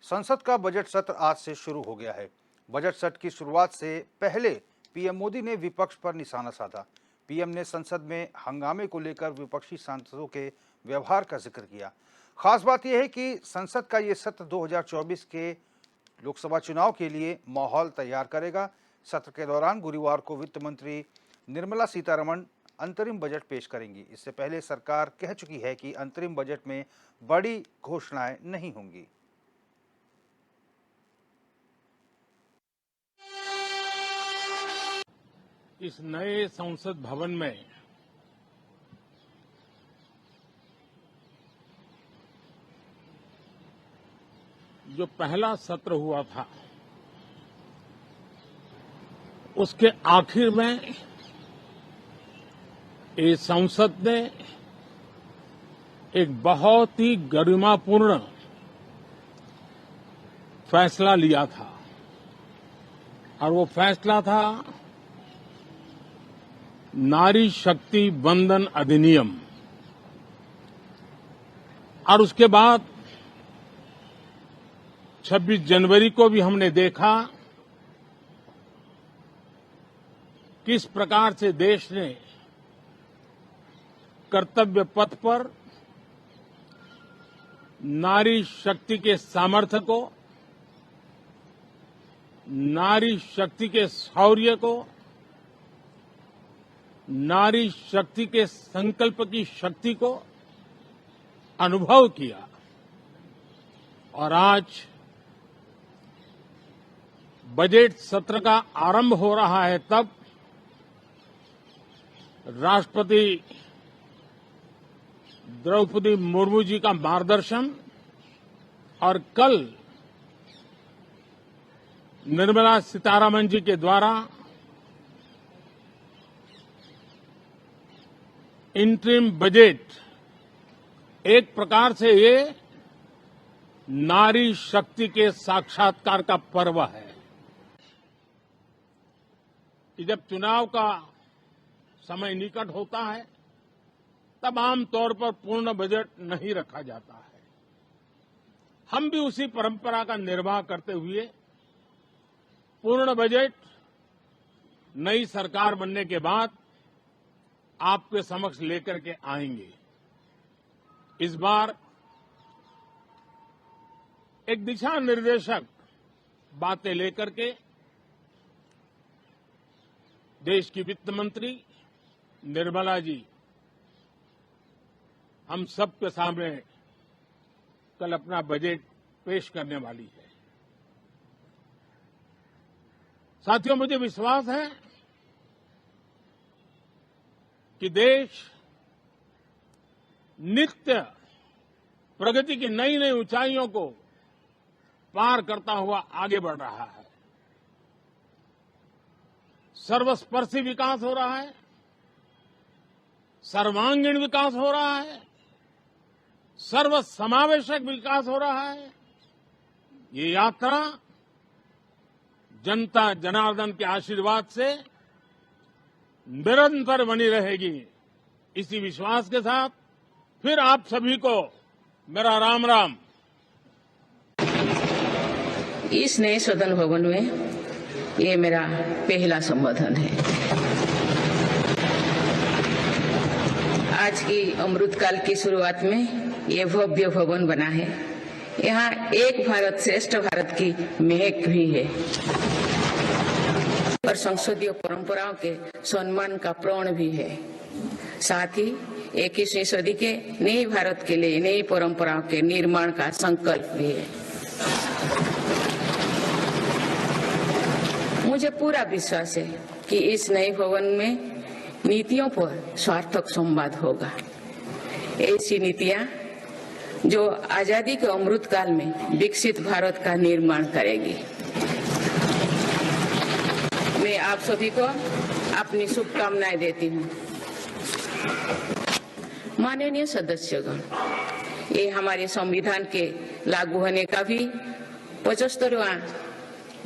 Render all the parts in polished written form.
संसद का बजट सत्र आज से शुरू हो गया है। बजट सत्र की शुरुआत से पहले पीएम मोदी ने विपक्ष पर निशाना साधा। पीएम ने संसद में हंगामे को लेकर विपक्षी सांसदों के व्यवहार का जिक्र किया। खास बात यह है कि संसद का ये सत्र 2024 के लोकसभा चुनाव के लिए माहौल तैयार करेगा। सत्र के दौरान गुरुवार को वित्त मंत्री निर्मला सीतारमण अंतरिम बजट पेश करेंगी। इससे पहले सरकार कह चुकी है कि अंतरिम बजट में बड़ी घोषणाएं नहीं होंगी। इस नए संसद भवन में जो पहला सत्र हुआ था, उसके आखिर में इस संसद ने एक बहुत ही गरिमापूर्ण फैसला लिया था और वो फैसला था नारी शक्ति वंदन अधिनियम। और उसके बाद 26 जनवरी को भी हमने देखा किस प्रकार से देश ने कर्तव्य पथ पर नारी शक्ति के सामर्थ्य को, नारी शक्ति के शौर्य को, नारी शक्ति के संकल्प की शक्ति को अनुभव किया। और आज बजट सत्र का आरंभ हो रहा है, तब राष्ट्रपति द्रौपदी मुर्मू जी का मार्गदर्शन और कल निर्मला सीतारमण जी के द्वारा इंटरिम बजट, एक प्रकार से ये नारी शक्ति के साक्षात्कार का पर्व है कि जब चुनाव का समय निकट होता है तब आमतौर पर पूर्ण बजट नहीं रखा जाता है। हम भी उसी परंपरा का निर्वाह करते हुए पूर्ण बजट नई सरकार बनने के बाद आपके समक्ष लेकर के आएंगे। इस बार एक दिशा निर्देशक बातें लेकर के देश की वित्त मंत्री निर्मला जी हम सबके सामने कल अपना बजट पेश करने वाली है। साथियों, मुझे विश्वास है कि देश नित्य प्रगति की नई नई ऊंचाइयों को पार करता हुआ आगे बढ़ रहा है। सर्वस्पर्शी विकास हो रहा है, सर्वांगीण विकास हो रहा है, सर्वसमावेशक विकास हो रहा है। ये यात्रा जनता जनार्दन के आशीर्वाद से निरंतर बनी रहेगी। इसी विश्वास के साथ फिर आप सभी को मेरा राम राम। इस नए सदन भवन में ये मेरा पहला संबोधन है। आज की अमृतकाल की शुरुआत में ये भव्य भवन बना है। यहाँ एक भारत श्रेष्ठ भारत की महक भी है और संसदीय परंपराओं के सम्मान का प्रण भी है। साथ ही 21वीं सदी के नए भारत के लिए नई परंपराओं के निर्माण का संकल्प भी है। मुझे पूरा विश्वास है कि इस नए भवन में नीतियों पर सार्थक संवाद होगा। ऐसी नीतियां जो आजादी के अमृत काल में विकसित भारत का निर्माण करेगी। मैं आप सभी को अपनी शुभकामनाएं देती हूँ। माननीय सदस्यगण, ये हमारे संविधान के लागू होने का भी 75वां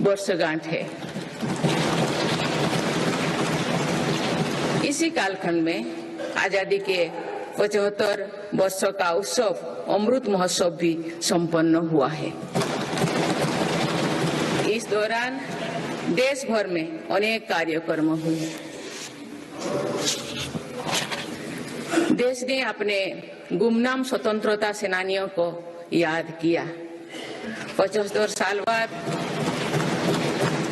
वर्षगांठ है। इसी कालखंड में आजादी के 75 वर्षों का उत्सव अमृत महोत्सव भी संपन्न हुआ है। इस दौरान देश भर में अनेक कार्यक्रम हुए। देश ने अपने गुमनाम स्वतंत्रता सेनानियों को याद किया। 75 साल बाद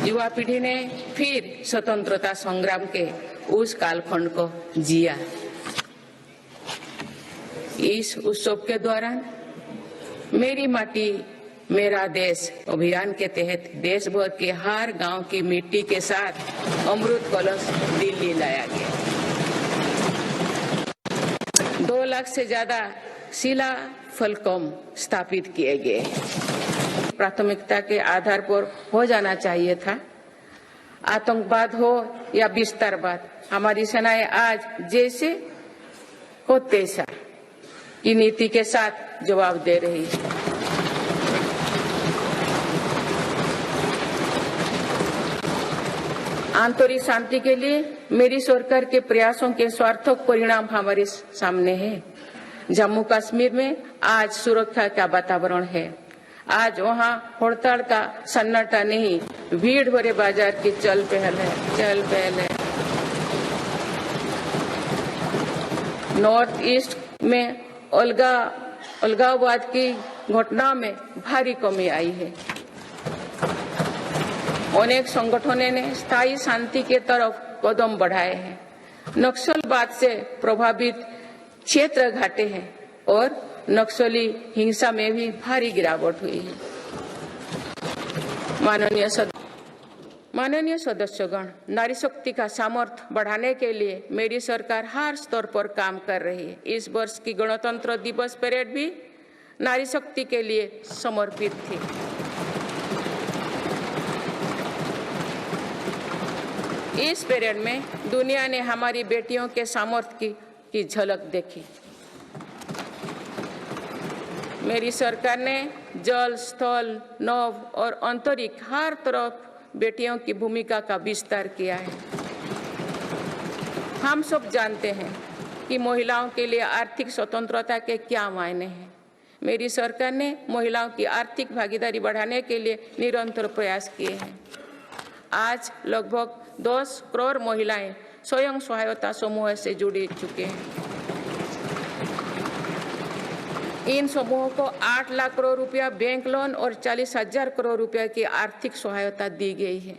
युवा पीढ़ी ने फिर स्वतंत्रता संग्राम के उस कालखंड को जिया। इस उत्सव के दौरान मेरी माटी मेरा देश अभियान के तहत देश भर के हर गांव की मिट्टी के साथ अमृत कलश दिल्ली लाया गया। 2 लाख से ज्यादा शिला फलकों स्थापित किए गए। प्राथमिकता के आधार पर हो जाना चाहिए था। आतंकवाद हो या विस्तारवाद, हमारी सेनाएं आज जैसे हो तैसा की नीति के साथ जवाब दे रही है। आंतरिक शांति के लिए मेरी सरकार के प्रयासों के सार्थक परिणाम हमारे सामने है। जम्मू कश्मीर में आज सुरक्षा का वातावरण है। आज वहाँ हड़ताल का सन्नाटा नहीं, भीड़ भरे बाजार की चल पहल है। नॉर्थ ईस्ट में अलगाववाद की घटना में भारी कमी आई है। अनेक संगठनों ने स्थायी शांति के तरफ कदम बढ़ाए हैं। नक्सलवाद से प्रभावित क्षेत्र घटे हैं और नक्सली हिंसा में भी भारी गिरावट हुई है। माननीय सदस्यगण, नारी शक्ति का सामर्थ्य बढ़ाने के लिए मेरी सरकार हर स्तर पर काम कर रही है। इस वर्ष की गणतंत्र दिवस परेड भी नारी शक्ति के लिए समर्पित थी। इस परेड में दुनिया ने हमारी बेटियों के सामर्थ्य की झलक देखी। मेरी सरकार ने जल, स्थल, नभ और अंतरिक्ष हर तरफ बेटियों की भूमिका का विस्तार किया है। हम सब जानते हैं कि महिलाओं के लिए आर्थिक स्वतंत्रता के क्या मायने हैं। मेरी सरकार ने महिलाओं की आर्थिक भागीदारी बढ़ाने के लिए निरंतर प्रयास किए हैं। आज लगभग 10 करोड़ महिलाएं स्वयं सहायता समूह से जुड़ चुके हैं। इन समूहों को 8 लाख करोड़ रुपया बैंक लोन और 40,000 करोड़ रुपया की आर्थिक सहायता दी गई है।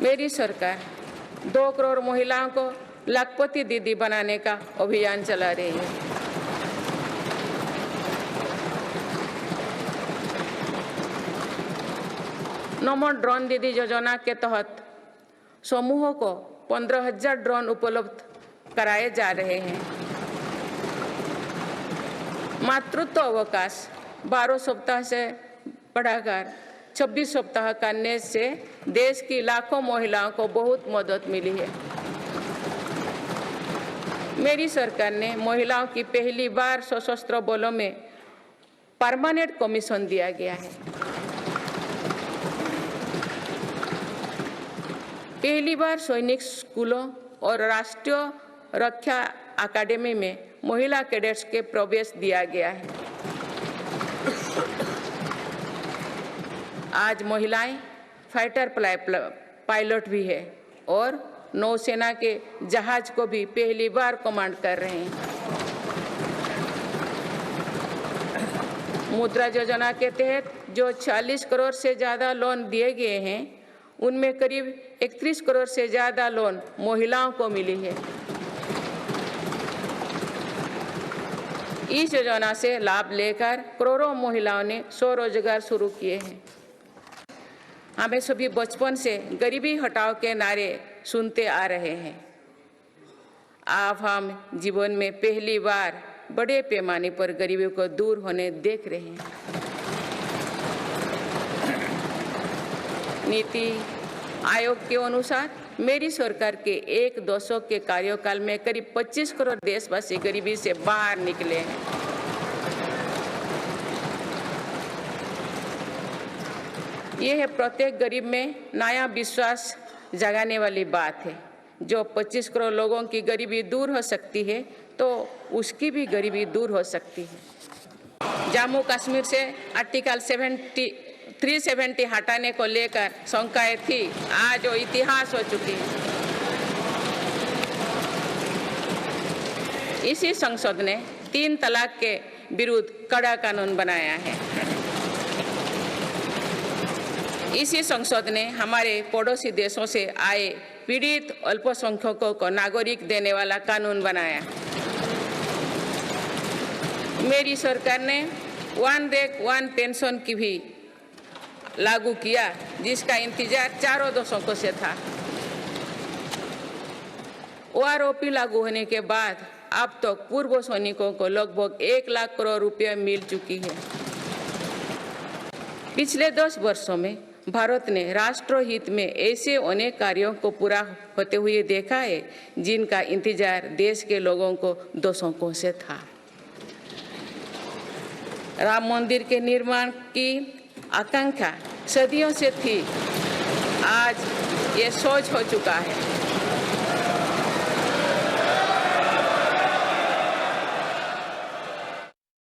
मेरी सरकार 2 करोड़ महिलाओं को लाखपति दीदी बनाने का अभियान चला रही है। नमो ड्रोन दीदी योजना के तहत समूहों को 15,000 ड्रोन उपलब्ध कराए जा रहे हैं। मातृत्व अवकाश 12 सप्ताह से बढ़ाकर 26 सप्ताह करने से देश की लाखों महिलाओं को बहुत मदद मिली है। मेरी सरकार ने महिलाओं की पहली बार सशस्त्र बलों में परमानेंट कमीशन दिया गया है। पहली बार सैनिक स्कूलों और राष्ट्रीय रक्षा अकादमी में महिला कैडेट्स के प्रवेश दिया गया है। आज महिलाएं फाइटर पायलट भी है और नौसेना के जहाज को भी पहली बार कमांड कर रहे हैं। मुद्रा योजना के तहत जो 40 करोड़ से ज्यादा लोन दिए गए हैं, उनमें करीब 31 करोड़ से ज्यादा लोन महिलाओं को मिली है। इस योजना से लाभ लेकर करोड़ों महिलाओं ने स्वरोजगार शुरू किए हैं। हमें सभी बचपन से गरीबी हटाओ के नारे सुनते आ रहे हैं। अब हम जीवन में पहली बार बड़े पैमाने पर गरीबी को दूर होने देख रहे हैं। नीति आयोग के अनुसार मेरी सरकार के 1 दशक के कार्यकाल में करीब 25 करोड़ देशवासी गरीबी से बाहर निकले हैं। यह है प्रत्येक गरीब में नया विश्वास जगाने वाली बात है। जो 25 करोड़ लोगों की गरीबी दूर हो सकती है, तो उसकी भी गरीबी दूर हो सकती है। जम्मू कश्मीर से आर्टिकल 370 हटाने को लेकर शंकाएं थी, आज वो इतिहास हो चुकी है। इसी संसद ने 3 तलाक के विरुद्ध कड़ा कानून बनाया है। इसी संसद ने हमारे पड़ोसी देशों से आए पीड़ित अल्पसंख्यकों को नागरिक देने वाला कानून बनाया। मेरी सरकार ने वन रैंक वन पेंशन की भी लागू किया, जिसका इंतजार 4 दशकों से था। ओआरओपी लागू होने के बाद अब तक तो पूर्व सैनिकों को लगभग 1 लाख करोड़ रुपए मिल चुकी है। पिछले 10 वर्षों में भारत ने राष्ट्रहित में ऐसे अनेक कार्यों को पूरा होते हुए देखा है, जिनका इंतजार देश के लोगों को दशकों से था। राम मंदिर के निर्माण की आकांक्षा सदियों से थी, आज ये सोच हो चुका है।